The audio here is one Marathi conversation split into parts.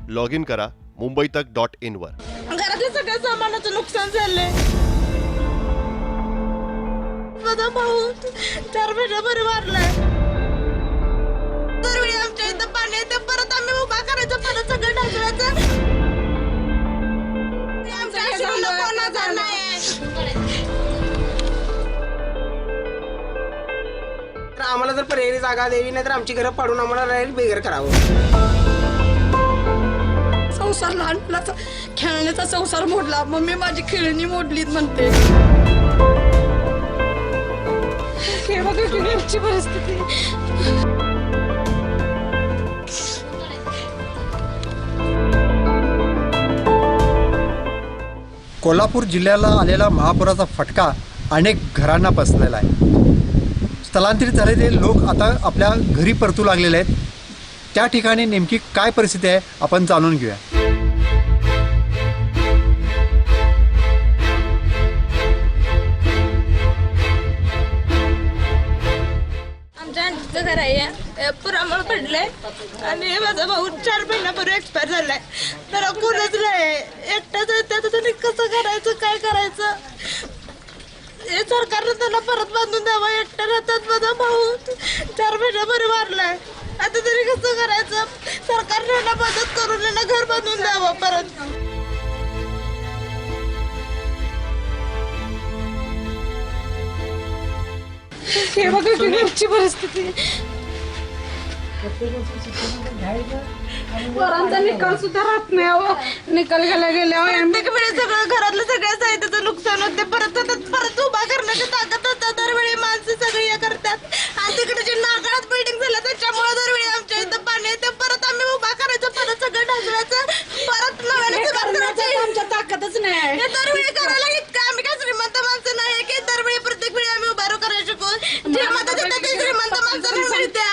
लॉग इन करा mumbaitak.in वर. घरातल्या सगळ्या सामानाचं नुकसान झालंय. माझा भाऊ 4 महिन्याभर वारलाय. दरवेळी आमच्या इथं पाणी येते, परत आम्ही उभा करायचं, परत सगळं ढासळायचं. आमच्या आशीर्वाद कोणाचा नाही. तर आम्हाला जर पर्यायी जागा द्यावी नाही तर आमची घरं पाडून आम्हाला डायरेक्ट बेघर करावं. संसार लहान मुलाचा खेळण्याचा संसार मोडला, मम्मी माझी खेळणी मोडलीत म्हणते. हे बघा की आमची परिस्थिती. कोल्हापूर जिल्ह्याला आलेला महापुराचा फटका अनेक घरांना बसलेला आहे. स्थलांतरित झालेले लोक आता आपल्या घरी परतू लागलेले आहेत. त्या ठिकाणी नेमकी काय परिस्थिती आहे आपण जाणून घेऊया. आमच्या आंटीचं घर आहे, पुरामुळे पडलंय आणि माझा भाऊ 4 महिन्यापूर्वी एक्सपायर झालाय. तर कोणच नाही, एकटाच आहे. त्याचं कसं करायचं, काय करायचं, हे सरकारनं त्याला परत बांधून द्यावं. एकट्या राहतात. माझा भाऊ 4 महिन्यापूर्वी वारलाय. आता तरी कसं करायचं, सरकारने मदत करून घर बांधून द्यावं परत. हे बघा की आमची परिस्थिती. पोरांचा निकाल सुद्धा राहत नाही. निकाल गेल्यावर सगळं घरातलं सगळ्या साहित्याचं नुकसान होते. परत उभा करण्याची ताकद होतं. दरवेळी माणसं सगळी हे करतात. आणि तिकडे जे नागाळात बिल्डिंग झालं त्याच्यामुळे दरवेळी आमच्या इथं पाणी येते. परत आम्ही उभा करायचं, परत सगळं ढासळायचं, परत नव्याने आमच्या ताकदच नाही. हे दरवेळी करायला इतकं आम्ही काय श्रीमंत माणसं नाही की दरवेळी प्रत्येक वेळी आम्ही उभा करायला शिकू. जे मदत येते ते श्रीमंत माणसांना मिळते.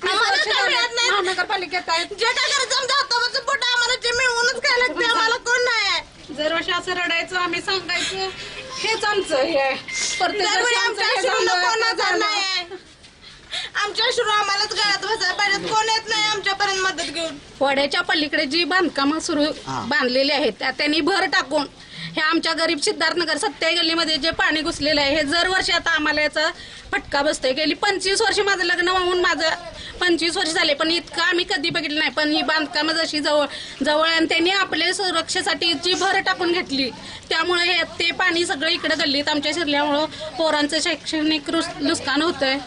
महानगरपालिकेत आहेत जे काय करायचं आमच्या हातावरचं पोट आम्हाला जे मिळवूनच काय लागते. आम्हाला कोण नाही. दरवर्षी असं रडायचं, आम्ही सांगायचं, हेच आमचं हे आहे. दरवेळी आमच्या आशीर्वाद कोणाचा नाही. आमच्या आशीर्वाद आम्हालाच गळ्यात बसायला पाहिजे. कोण येत नाही आमच्यापर्यंत मदत घेऊन. वड्याच्या पलीकडे जी बांधकामं सुरू बांधलेली आहेत त्यांनी भर टाकून हे आमच्या गरीब सिद्धार्थनगर 27 गल्लीमध्ये जे पाणी घुसलेलं आहे हे दरवर्षी आता आम्हाला याचा फटका बसतोय. गेली 25 वर्ष माझं लग्न होऊन माझं 25 वर्ष झाले, पण इतकं आम्ही कधी बघितलं नाही. पण ही बांधकामं जशी जवळ आणि त्यांनी आपल्या सुरक्षेसाठी जी भर टाकून घेतली त्यामुळे हे ते पाणी सगळं इकडे गल्लीत आमच्या शिरल्यामुळं पोरांचं शैक्षणिक नुकसान होतंय.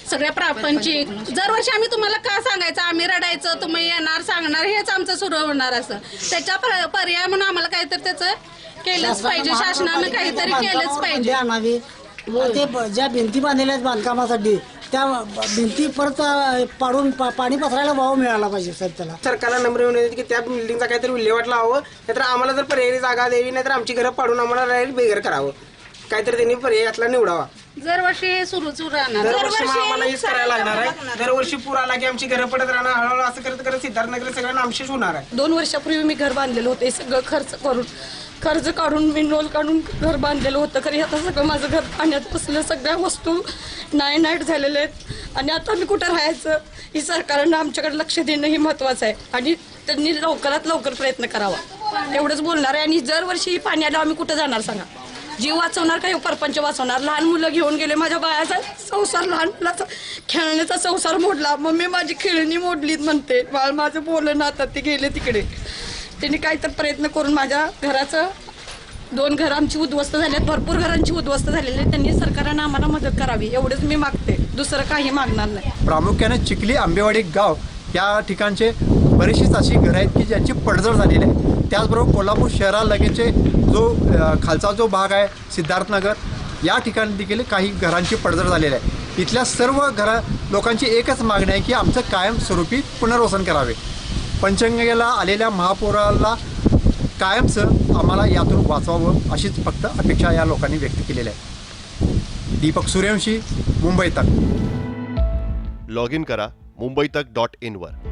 सगळ्या प्रापंचिक दरवर्षी आम्ही तुम्हाला का सांगायचं, आम्ही रडायचं, तुम्ही येणार सांगणार, हेच आमचं सुरू होणार. असं त्याच्या पर्याय म्हणून आम्हाला काहीतरी त्याचं केलंच पाहिजे. शासनानं काहीतरी केलंच पाहिजे. ते ज्या भिंती बांधलेल्या आहेत बांधकामासाठी त्या भिंती परत पाडून पाणी पसरायला वाव मिळाला पाहिजे. साहेब त्याला सरकारला नम्र विनंती की त्या बिल्डिंगचा काहीतरी विल्हेवाट लावावं, नाहीतर आम्हाला जर पर्यायी जागा द्यावी नाहीतर आमची घरं पाडून आम्हाला डायरेक्ट बेघर करावं. काहीतरी त्यांनी पर्याय यातला निवडावा. दरवर्षी हे सुरूच राहणार. दरवर्षी आम्हाला हेच करायला लागणार आहे. दरवर्षी पूर आला की आमची घरं पडत राहणार. हळूहळू असं करत करत सिद्धार्थनगर सगळं नामशेष होणार आहे. 2 वर्षापूर्वी मी घर बांधलेलं होतं. हे सगळं कर्ज काढून विनोल काढून घर बांधलेलं होतं. खरी आता सगळं माझं घर पाण्यात बसलं. सगळ्या वस्तू नाईट झालेल्या आहेत आणि आता मी कुठं राहायचं. ही सरकारनं आमच्याकडे लक्ष देणं हे महत्वाचं आहे आणि त्यांनी लवकरात लवकर प्रयत्न करावा एवढंच बोलणार आहे. आणि दरवर्षी पाणी आलं आम्ही कुठं जाणार सांगा. जीव वाचवणार का परपंच वाचवणार. लहान मुलं घेऊन गेले. माझ्या बाळाचा संसार, लहान मुलाचा खेळण्याचा संसार मोडला. मम्मी माझी खेळणी मोडलीत म्हणते. बाळ माझं बोललं ना आता ते गेले तिकडे. त्यांनी काहीतरी प्रयत्न करून माझ्या घराचं 2 घरं आमची उद्ध्वस्त झालेत. भरपूर घरांची उद्ध्वस्त झालेली आहेत. त्यांनी सरकारनं आम्हाला मदत करावी एवढंच मी मागते. दुसरं काही मागणार नाही. प्रामुख्याने चिखली आंबेवाडी गाव या ठिकाणचे बरीचशीच अशी घरं आहेत की ज्यांची पडझड झालेली आहे. त्याचबरोबर कोल्हापूर शहरालगतचे जो खालचा जो भाग आहे सिद्धार्थनगर या ठिकाणी देखील काही घरांची पडझड झालेली आहे. इथल्या सर्व लोकांची एकच मागणी आहे की आमचं कायमस्वरूपी पुनर्वसन करावे. पंचगंगेला आलेल्या महापुराला कायमचं आम्हाला यातून वाचवावं अशीच फक्त अपेक्षा या लोकांनी व्यक्त केलेली आहे. दीपक सूर्यवंशी, मुंबई तक. लॉग इन करा mumbaitak.in वर.